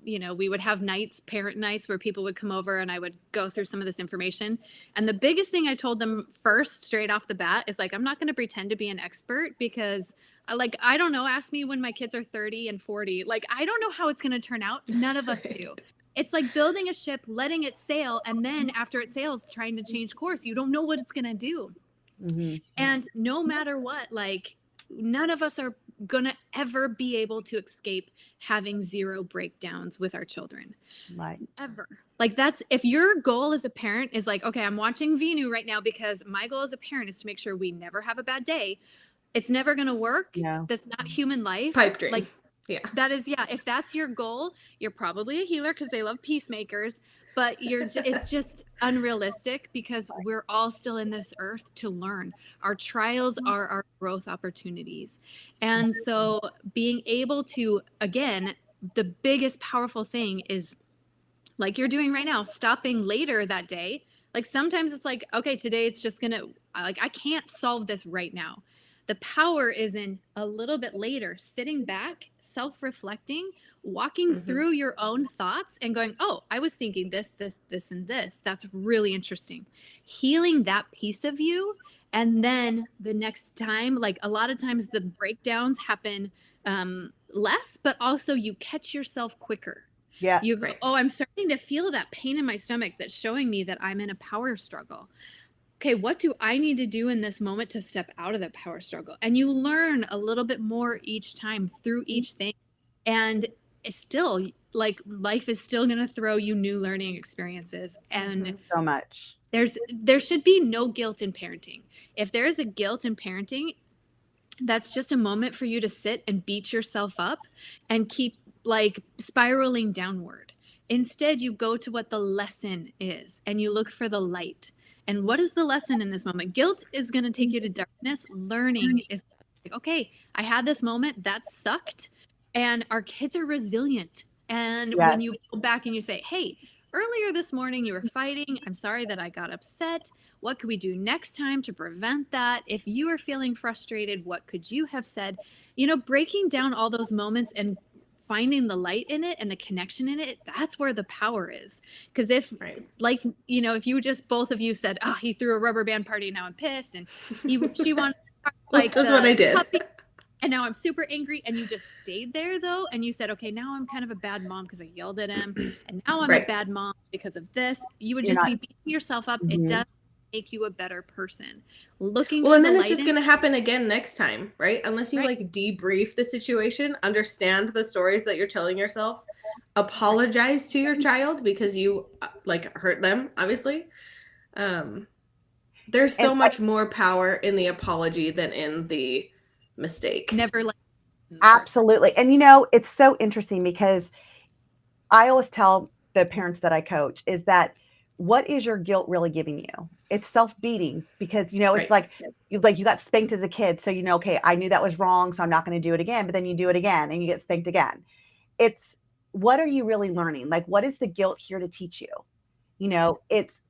we would have nights, parent nights, where people would come over and I would go through some of this information. And the biggest thing I told them first, straight off the bat, is like, I'm not going to pretend to be an expert because I don't know, ask me when my kids are 30 and 40. Like, I don't know how it's going to turn out. None of us Right. do. It's like building a ship, letting it sail, and then after it sails, trying to change course. You don't know what it's going to do. mhm, And no matter what, like, none of us are gonna ever be able to escape having zero breakdowns with our children. right. Ever. Like, that's, if your goal as a parent is like, okay, I'm watching Veenu right now because my goal as a parent is to make sure we never have a bad day. It's never gonna work. No. That's not human life. Pipe dream. Like, Yeah. that is, yeah, if that's your goal, you're probably a healer because they love peacemakers, but it's just unrealistic because we're all still in this earth to learn. Our trials are our growth opportunities. And so being able to, again, the biggest powerful thing is, like you're doing right now, stopping later that day. Like sometimes it's like, okay, today it's just gonna, like, I can't solve this right now. The power is in a little bit later, sitting back, self-reflecting, walking through your own thoughts and going, oh, I was thinking this, and this. That's really interesting. Healing that piece of you. And then the next time, like a lot of times the breakdowns happen less, but also you catch yourself quicker. Yeah. You go, Right. oh, I'm starting to feel that pain in my stomach that's showing me that I'm in a power struggle. Okay, what do I need to do in this moment to step out of that power struggle? And you learn a little bit more each time through each thing. And it's still, like, life is still going to throw you new learning experiences. And So much. there should be no guilt in parenting. If there is a guilt in parenting, that's just a moment for you to sit and beat yourself up and keep like spiraling downward. Instead, you go to what the lesson is and you look for the light. And what is the lesson in this moment? Guilt is going to take you to darkness. Learning is like, okay, I had this moment that sucked, and our kids are resilient. And Yes. when you go back and you say, hey, earlier this morning you were fighting. I'm sorry that I got upset. What could we do next time to prevent that? If you are feeling frustrated, what could you have said? Breaking down all those moments and finding the light in it and the connection in it, that's where the power is. Because if, Right. like, if you just, both of you said, oh, he threw a rubber band party, now I'm pissed, and she wanted like That's what I did. puppy, and now I'm super angry, and you just stayed there though, and you said, okay, now I'm kind of a bad mom because I yelled at him, and now I'm a Right. bad mom because of this. You would You're just not- be beating yourself up. It Mhm. does make you a better person. Looking Well, for and the then it's light just in going to happen again next time, right? Unless you Right. like debrief the situation, understand the stories that you're telling yourself, apologize to your child because you like hurt them, obviously. There's so And much more power in the apology than in the mistake. never let absolutely. And it's so interesting because I always tell the parents that I coach is that what is your guilt really giving you? It's self-beating because it's Right. like you got spanked as a kid, so okay, I knew that was wrong, so I'm not going to do it again. But then you do it again and you get spanked again. It's what are you really learning? Like, what is the guilt here to teach you? It's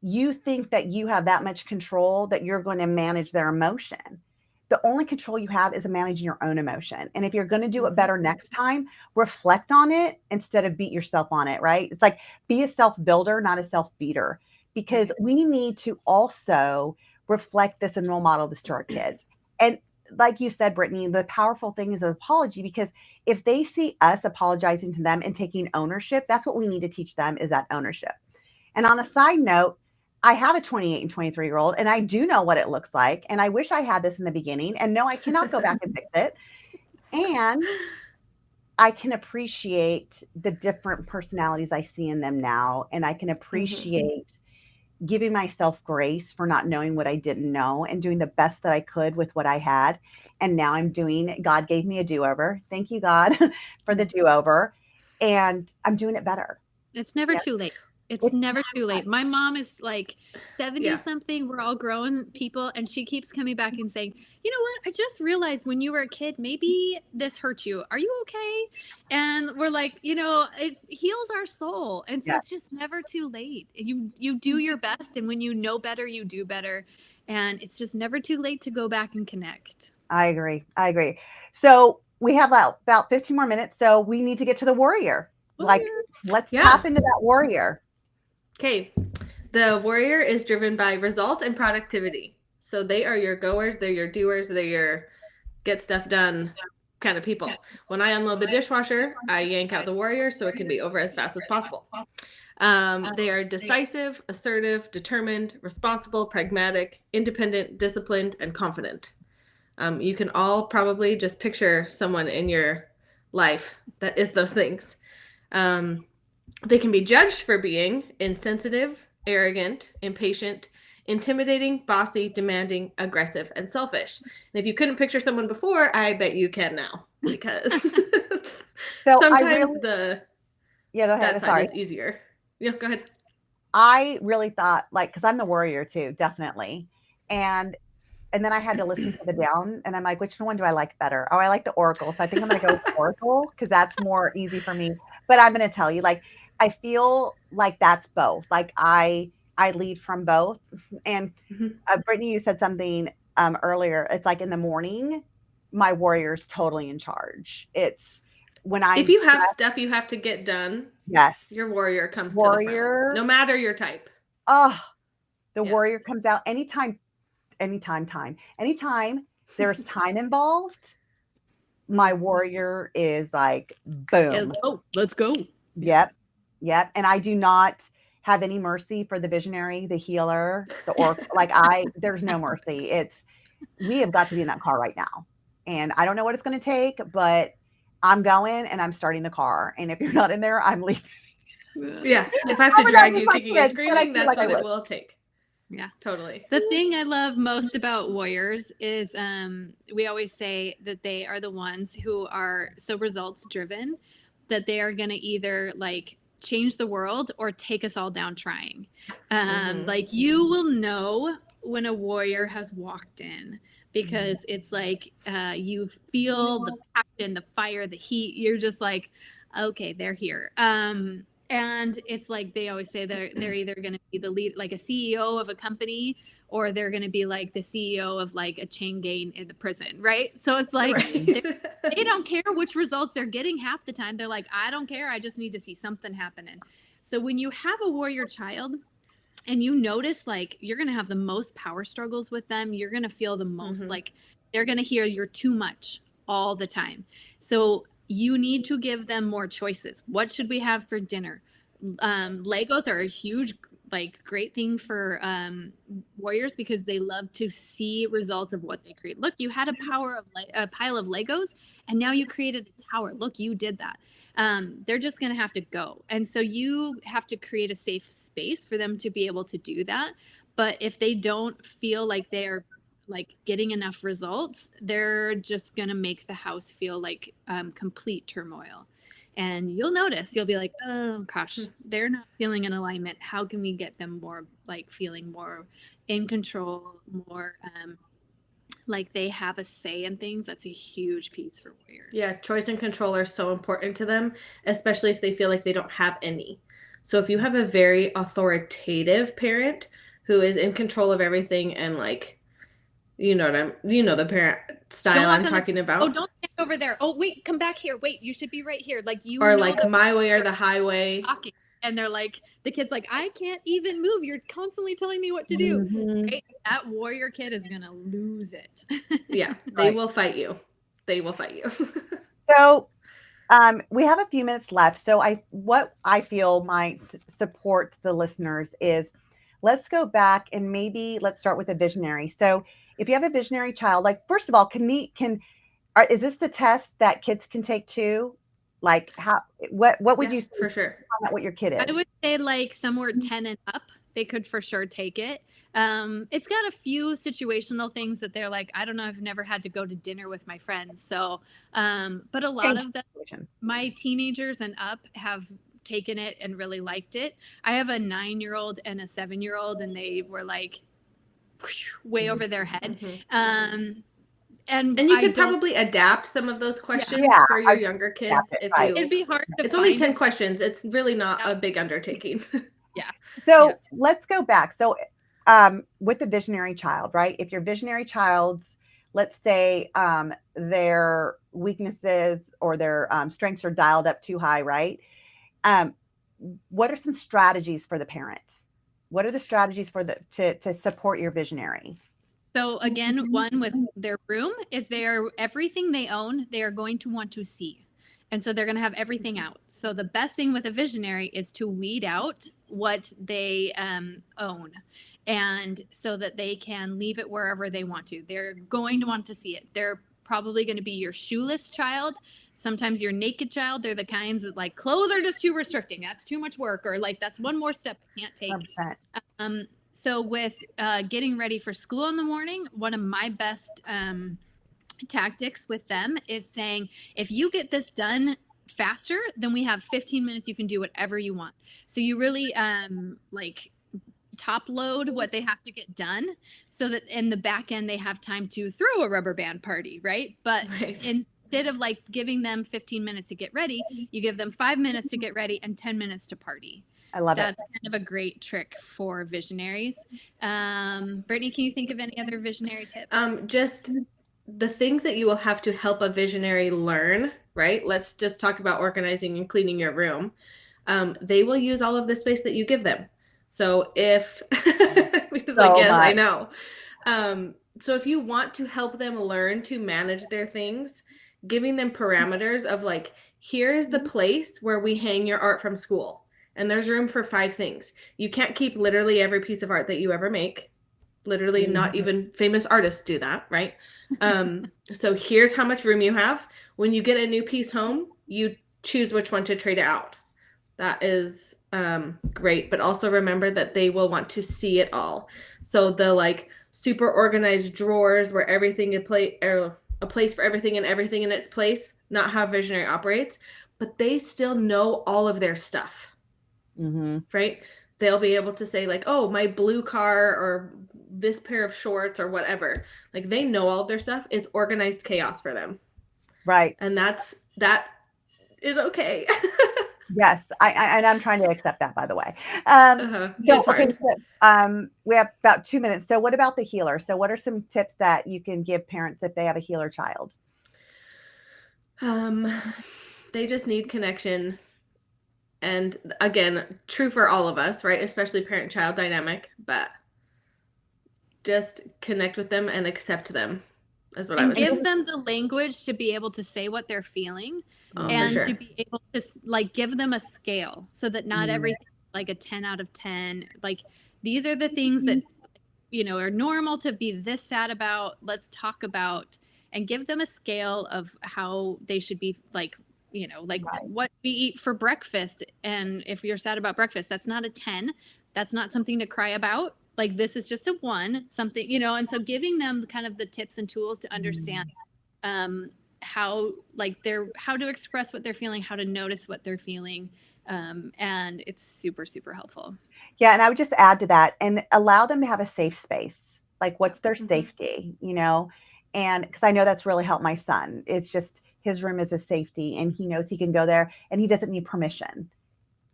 you think that you have that much control that you're going to manage their emotion. The only control you have is managing your own emotion. And if you're going to do it better next time, reflect on it instead of beat yourself on it, right? It's like be a self builder, not a self beater, because we need to also reflect this and role model this to our kids. And like you said, Brittany, the powerful thing is an apology, because if they see us apologizing to them and taking ownership, that's what we need to teach them, is that ownership. And on a side note, I have a 28 and 23-year-old, and I do know what it looks like. And I wish I had this in the beginning. And no, I cannot go back and fix it. And I can appreciate the different personalities I see in them now. And I can appreciate giving myself grace for not knowing what I didn't know and doing the best that I could with what I had. And now God gave me a do-over. Thank you, God, for the do-over. And I'm doing it better. It's never too late. It's never too late. My mom is like 70 something. We're all grown people. And she keeps coming back and saying, you know what? I just realized when you were a kid, maybe this hurt you. Are you okay? And we're like, it heals our soul. And so it's just never too late. You do your best. And when you know better, you do better. And it's just never too late to go back and connect. I agree. So we have about 15 more minutes. So we need to get to the warrior. Like, let's tap into that warrior. Okay. The warrior is driven by result and productivity. So they are your goers, they're your doers, they're your get stuff done kind of people. When I unload the dishwasher, I yank out the warrior so it can be over as fast as possible. They are decisive, assertive, determined, responsible, pragmatic, independent, disciplined, and confident. You can all probably just picture someone in your life that is those things. They can be judged for being insensitive, arrogant, impatient, intimidating, bossy, demanding, aggressive, and selfish. And if you couldn't picture someone before, I bet you can now, because So sometimes go ahead. that side is easier. Yeah, go ahead. I really thought, like, because I'm the warrior too, definitely. And then I had to listen to the down, and I'm like, which one do I like better? Oh, I like the Oracle. So I think I'm going to go with Oracle because that's more easy for me. But I'm going to tell you, like, I feel like that's both. Like I lead from both. And Brittany, you said something earlier. It's like in the morning, my warrior's totally in charge. It's when if you have stuff you have to get done, yes, your warrior comes to the front, no matter your type. Oh, the warrior comes out anytime there's time involved. My warrior is like, boom. Let's go. Yep. And I do not have any mercy for the visionary, the healer, the oracle. There's no mercy. We have got to be in that car right now. And I don't know what it's going to take, but I'm going and I'm starting the car. And if you're not in there, I'm leaving. Yeah. If I have to drag you kicking and screaming, that's what it will take. Yeah, totally. The thing I love most about warriors is we always say that they are the ones who are so results driven that they are going to either like change the world or take us all down trying. Like you will know when a warrior has walked in because it's like you feel the passion, the fire, the heat. You're just like, okay, they're here. And it's like they always say they're either going to be the lead, like a CEO of a company, or they're going to be like the CEO of like a chain gang in the prison, right? So it's like they don't care which results they're getting half the time. They're like, I don't care. I just need to see something happening. So when you have a warrior child and you notice like you're going to have the most power struggles with them, you're going to feel the most like they're going to hear you're too much all the time. So you need to give them more choices. What should we have for dinner? Legos are a huge, like, great thing for warriors because they love to see results of what they create. Look, you had a pile of Legos, and now you created a tower. Look, you did that. They're just going to have to go. And so you have to create a safe space for them to be able to do that. But if they don't feel like they're like getting enough results, they're just going to make the house feel like complete turmoil. And you'll notice, you'll be like, oh gosh, they're not feeling in alignment. How can we get them more like feeling more in control, more like they have a say in things? That's a huge piece for warriors. Yeah, choice and control are so important to them, especially if they feel like they don't have any. So if you have a very authoritative parent who is in control of everything and like, the parent style I'm talking about. Oh, don't stand over there. Oh, wait, come back here. Wait, you should be right here. Like or like my way or the highway. And they're like, the kid's like, I can't even move. You're constantly telling me what to do. Right? That warrior kid is gonna lose it. Yeah, they will fight you. So we have a few minutes left. So what I feel might support the listeners is let's go back and maybe let's start with a visionary. So if you have a visionary child, like, first of all, is this the test that kids can take too? Like what would you say for sure about what your kid is? I would say like somewhere 10 and up, they could for sure take it. It's got a few situational things that they're like, I don't know, I've never had to go to dinner with my friends. So, but a lot of them, my teenagers and up have taken it and really liked it. I have a 9-year-old and a 7-year-old, and they were like way over their head. And you could probably adapt some of those questions for your younger kids. It'd be hard to It's only 10 questions. It's really not a big undertaking. So let's go back. So with the visionary child, right? If your visionary child's, let's say, their weaknesses or their strengths are dialed up too high, right? Um, what are some strategies for the parent? What are the strategies for to support your visionary? So again, one with their room is everything they own, they are going to want to see. And so they're going to have everything out. So the best thing with a visionary is to weed out what they own, and so that they can leave it wherever they want to. They're going to want to see it. They're probably going to be your shoeless child, sometimes your naked child. They're the kinds that like clothes are just too restricting. That's too much work, or like that's one more step I can't take. 100%. So with getting ready for school in the morning, one of my best tactics with them is saying, if you get this done faster, then we have 15 minutes. You can do whatever you want. So you really like top load what they have to get done, so that in the back end they have time to throw a rubber band party, right? But instead of like giving them 15 minutes to get ready, you give them 5 minutes to get ready and 10 minutes to party. I love That's kind of a great trick for visionaries. Brittany, can you think of any other visionary tips? Just the things that you will have to help a visionary learn, right? Let's just talk about organizing and cleaning your room. They will use all of the space that you give them. So if, because like, yes, I know. So if you want to help them learn to manage their things, giving them parameters of like, here is the place where we hang your art from school. And there's room for 5 things. You can't keep literally every piece of art that you ever make. Literally, not even famous artists do that, right? So here's how much room you have. When you get a new piece home, you choose which one to trade out. That is great. But also remember that they will want to see it all. So the like super organized drawers where everything is a place for everything and everything in its place, not how Visionary operates, but they still know all of their stuff. Right? They'll be able to say like, oh, my blue car or this pair of shorts or whatever. Like they know all of their stuff. It's organized chaos for them. Right. And that is okay. Yes. And I'm trying to accept that, by the way. It's hard. So, we have about 2 minutes. So what about the healer? So what are some tips that you can give parents if they have a healer child? They just need connection. And again, true for all of us, right? Especially parent-child dynamic, but just connect with them and accept them is what I would give them the language to be able to say what they're feeling, and to be able to like give them a scale so that not everything like a 10 out of 10. Like these are the things that are normal to be this sad about. Let's talk about, and give them a scale of how they should be like what we eat for breakfast. And if you're sad about breakfast, that's not a 10. That's not something to cry about. Like this is just a 1, something, and so giving them kind of the tips and tools to understand how to express what they're feeling, how to notice what they're feeling. And it's super, super helpful. Yeah. And I would just add to that and allow them to have a safe space. Like what's their safety, and because I know that's really helped my son. It's just, his room is a safety and he knows he can go there and he doesn't need permission,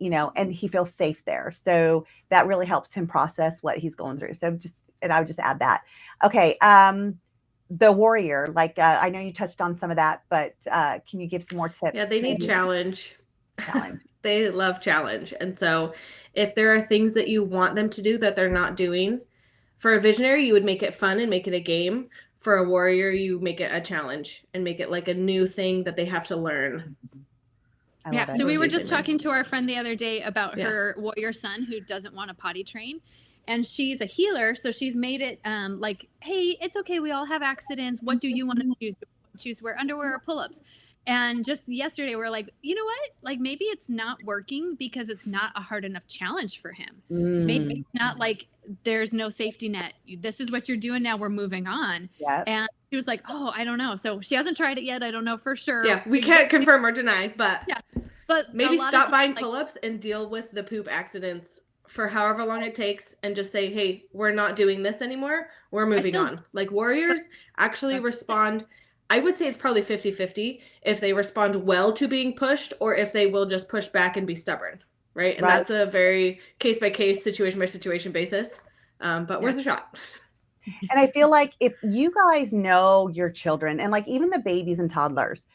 and he feels safe there. So that really helps him process what he's going through. So I would just add that. Okay. The warrior, like, I know you touched on some of that, but can you give some more tips? Yeah, they need challenge. They love challenge. And so if there are things that you want them to do that they're not doing, for a visionary, you would make it fun and make it a game. For a warrior, you make it a challenge and make it like a new thing that they have to learn. Yeah, so we were just talking to our friend the other day about her warrior son who doesn't want to potty train. And she's a healer, so she's made it like, hey, it's okay. We all have accidents. What do you want to choose? Choose to wear underwear or pull-ups? And just yesterday, we're like, you know what? Like maybe it's not working because it's not a hard enough challenge for him. Maybe it's not like there's no safety net. This is what you're doing now. We're moving on. Yeah. And she was like, oh, I don't know. So she hasn't tried it yet. I don't know for sure. Yeah, we can't confirm or deny, but but maybe stop buying pull-ups and deal with the poop accidents for however long it takes and just say, hey, we're not doing this anymore. We're moving on. Like warriors actually respond. I would say it's probably 50-50 if they respond well to being pushed or if they will just push back and be stubborn, right? And that's a very case-by-case, situation-by-situation basis. but worth a shot. And I feel like if you guys know your children, and like even the babies and toddlers,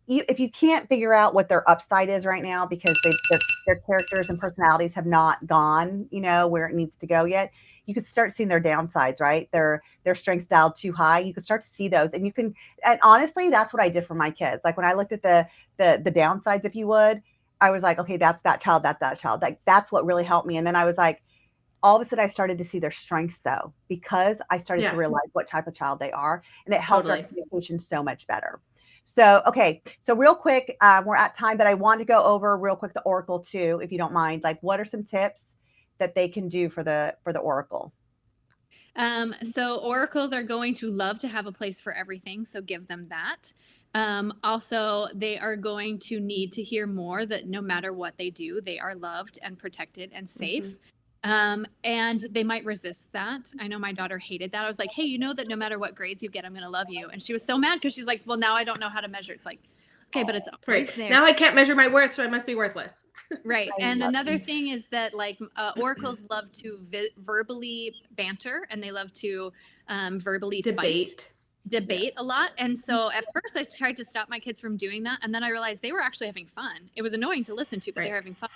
if you can't figure out what their upside is right now because their characters and personalities have not gone, where it needs to go yet, you could start seeing their downsides, right? Their strengths dialed too high. You could start to see those, and honestly, that's what I did for my kids. Like when I looked at the downsides, if you would, I was like, okay, that's that child, that's that child. Like that's what really helped me. And then I was like, all of a sudden I started to see their strengths though, because I started to realize what type of child they are, and it helped our communication so much better. So, okay. So real quick, we're at time, but I want to go over real quick the Oracle too, if you don't mind. Like what are some tips that they can do for the Oracle? So oracles are going to love to have a place for everything. So give them that. Also, they are going to need to hear more that no matter what they do, they are loved and protected and safe. And they might resist that. I know my daughter hated that. I was like, hey, you know that no matter what grades you get, I'm going to love you. And she was so mad because she's like, well, now I don't know how to measure. It's like, okay, but it's always there. Now I can't measure my worth, so I must be worthless. Right. And another thing is that like oracles love to verbally banter, and they love to verbally debate a lot. And so at first I tried to stop my kids from doing that. And then I realized they were actually having fun. It was annoying to listen to, but they were having fun.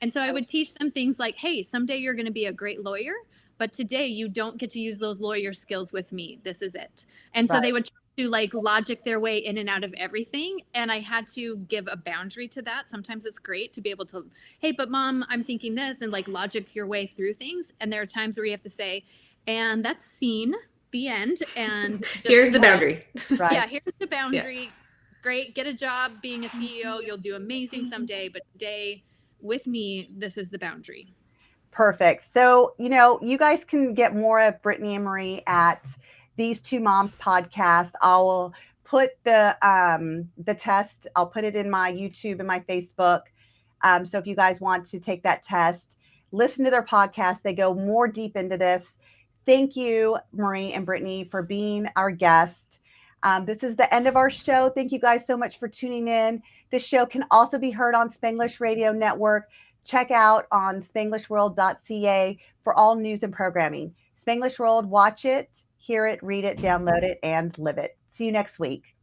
And so I would teach them things like, hey, someday you're going to be a great lawyer, but today you don't get to use those lawyer skills with me. This is it. And so they would try to like logic their way in and out of everything. And I had to give a boundary to that. Sometimes it's great to be able to, hey, but mom, I'm thinking this, and like logic your way through things. And there are times where you have to say, and that's scene, the end. And here's the boundary. Yeah, here's the boundary. Great. Get a job being a CEO. You'll do amazing someday. But today, with me, this is the boundary. Perfect. So, you guys can get more of Brittany and Marie at These Two Moms podcast. I'll put the test, I'll put it in my YouTube and my Facebook. So if you guys want to take that test, listen to their podcast. They go more deep into this. Thank you, Marie and Brittany, for being our guest. This is the end of our show. Thank you guys so much for tuning in. This show can also be heard on Spanglish Radio Network. Check out on spanglishworld.ca for all news and programming. Spanglish World, watch it, hear it, read it, download it, and live it. See you next week.